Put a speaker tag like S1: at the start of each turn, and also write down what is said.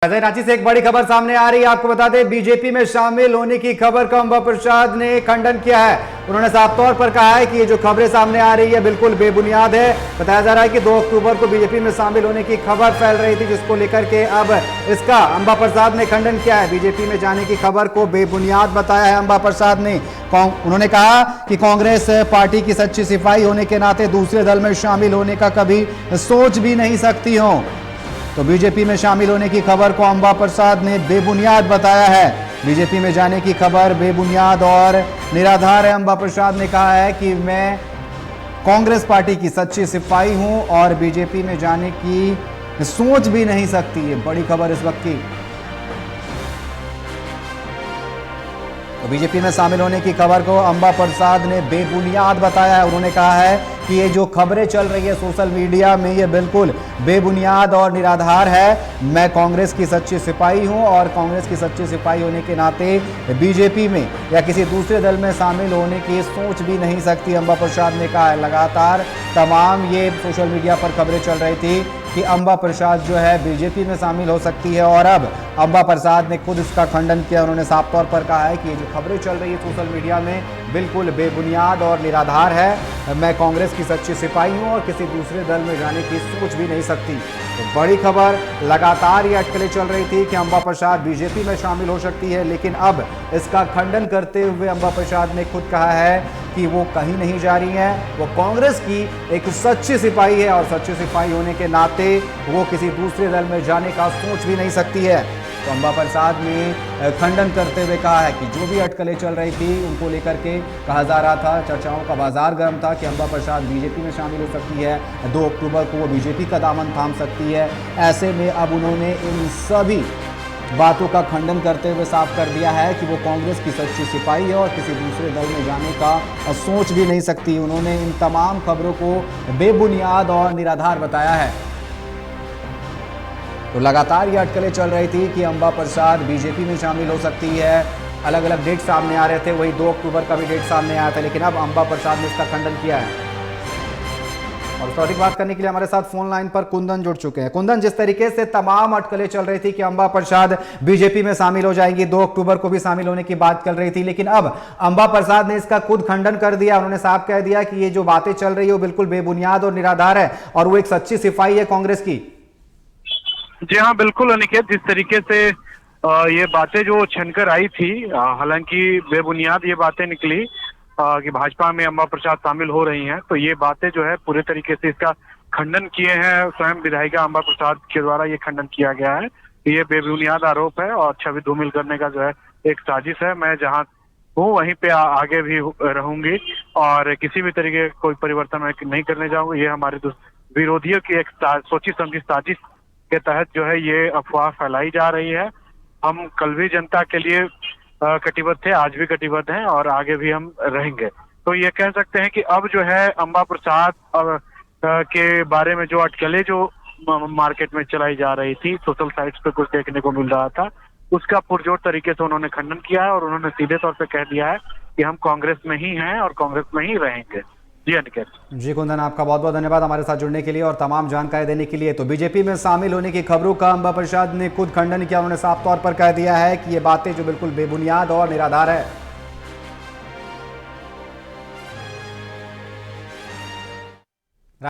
S1: रांची से एक बड़ी खबर सामने आ रही है। आपको बता दें, बीजेपी में शामिल होने की खबर का अम्बा प्रसाद ने खंडन किया है। उन्होंने साफ तौर पर कहा है कि ये जो खबरें सामने आ रही है बिल्कुल बेबुनियाद है। बताया जा रहा है कि 2 अक्टूबर को बीजेपी में शामिल होने की खबर फैल रही थी, जिसको लेकर के अब इसका अम्बा प्रसाद ने खंडन किया है। बीजेपी में जाने की खबर को बेबुनियाद बताया है अम्बा प्रसाद ने। उन्होंने कहा कि कांग्रेस पार्टी की सच्ची सिपाही होने के नाते दूसरे दल में शामिल होने का कभी सोच भी नहीं सकती हो। तो बीजेपी में शामिल होने की खबर को अम्बा प्रसाद ने बेबुनियाद बताया है। बीजेपी में जाने की खबर बेबुनियाद और निराधार है। अम्बा प्रसाद ने कहा है कि मैं कांग्रेस पार्टी की सच्ची सिपाही हूं और बीजेपी में जाने की सोच भी नहीं सकती। ये बड़ी खबर इस वक्त की। तो बीजेपी में शामिल होने की खबर को अम्बा प्रसाद ने बेबुनियाद बताया है। उन्होंने कहा है कि ये जो खबरें चल रही है सोशल मीडिया में, ये बिल्कुल बेबुनियाद और निराधार है। मैं कांग्रेस की सच्ची सिपाही हूं और कांग्रेस की सच्ची सिपाही होने के नाते बीजेपी में या किसी दूसरे दल में शामिल होने की सोच भी नहीं सकती, अम्बा प्रसाद ने कहा है। लगातार तमाम ये सोशल मीडिया पर खबरें चल रही थी कि अम्बा प्रसाद जो है बीजेपी में शामिल हो सकती है और अब अम्बा प्रसाद ने खुद इसका खंडन किया। उन्होंने साफ तौर पर कहा है कि ये जो खबरें चल रही है सोशल मीडिया में बिल्कुल बेबुनियाद और निराधार है। मैं कांग्रेस की सच्ची सिपाही हूं और किसी दूसरे दल में जाने की सोच भी नहीं सकती। तो बड़ी खबर, लगातार ये अटकलें चल रही थी कि अम्बा प्रसाद बीजेपी में शामिल हो सकती है, लेकिन अब इसका खंडन करते हुए अम्बा प्रसाद ने खुद कहा है कि वो कहीं नहीं जा रही हैं। वो कांग्रेस की एक सच्ची सिपाही है और सच्ची सिपाही होने के नाते वो किसी दूसरे दल में जाने का सोच भी नहीं सकती है। तो अम्बा प्रसाद ने खंडन करते हुए कहा है कि जो भी अटकलें चल रही थी उनको लेकर के कहा जा रहा था, चर्चाओं का बाजार गर्म था कि अम्बा प्रसाद बीजेपी में शामिल हो सकती है, 2 अक्टूबर को वो बीजेपी का दामन थाम सकती है। ऐसे में अब उन्होंने इन सभी बातों का खंडन करते हुए साफ कर दिया है कि वो कांग्रेस की सच्ची सिपाही है और किसी दूसरे दल में जाने का सोच भी नहीं सकती। उन्होंने इन तमाम खबरों को बेबुनियाद और निराधार बताया है। तो लगातार ये अटकलें चल रही थी कि अम्बा प्रसाद बीजेपी में शामिल हो सकती है। अलग अलग डेट सामने आ रहे थे, वही 2 अक्टूबर का भी डेट सामने आया था, लेकिन अब अम्बा प्रसाद ने इसका खंडन किया है। और इस टॉपिक बात करने के लिए हमारे साथ फोन लाइन पर कुंदन जुड़ चुके हैं। कुंदन, जिस तरीके से तमाम अटकलें चल रही थी कि अम्बा प्रसाद बीजेपी में शामिल हो जाएंगी, 2 अक्टूबर को भी शामिल होने की बात चल रही थी, लेकिन अब अम्बा प्रसाद ने इसका खुद खंडन कर दिया। उन्होंने साफ कह दिया कि ये जो बातें चल रही है वो बिल्कुल बेबुनियाद और निराधार है और वो एक सच्ची सिपाही है कांग्रेस की।
S2: जी हाँ, बिल्कुल अनिकेत, जिस तरीके से ये बातें जो छनकर आई थी, हालांकि बेबुनियाद ये बातें निकली कि भाजपा में अम्बा प्रसाद शामिल हो रही हैं, तो ये बातें जो है पूरे तरीके से इसका खंडन किए हैं। स्वयं विधायिका अम्बा प्रसाद के द्वारा ये खंडन किया गया है कि ये बेबुनियाद आरोप है और छवि धूमिल करने का जो है एक साजिश है। मैं जहाँ हूँ वहीं पे आगे भी रहूंगी और किसी भी तरीके कोई परिवर्तन मैं नहीं करने जाऊंगा। ये हमारे विरोधियों की एक सोची समझी साजिश के तहत जो है ये अफवाह फैलाई जा रही है। हम कल भी जनता के लिए कटिबद्ध थे, आज भी कटिबद्ध हैं और आगे भी हम रहेंगे। तो ये कह सकते हैं कि अब जो है अम्बा प्रसाद के बारे में जो अटकलें जो मार्केट में चलाई जा रही थी, सोशल साइट्स पे कुछ देखने को मिल रहा था, उसका पुरजोर तरीके से उन्होंने खंडन किया है और उन्होंने सीधे तौर पे कह दिया है कि हम कांग्रेस में ही हैं और कांग्रेस में ही रहेंगे। जी अनिकेत।
S1: जी कुंदन, आपका बहुत बहुत धन्यवाद हमारे साथ जुड़ने के लिए और तमाम जानकारी देने के लिए। तो बीजेपी में शामिल होने की खबरों का अम्बा प्रसाद ने खुद खंडन किया। उन्होंने साफ तौर पर कह दिया है कि ये बातें जो बिल्कुल बेबुनियाद और निराधार है।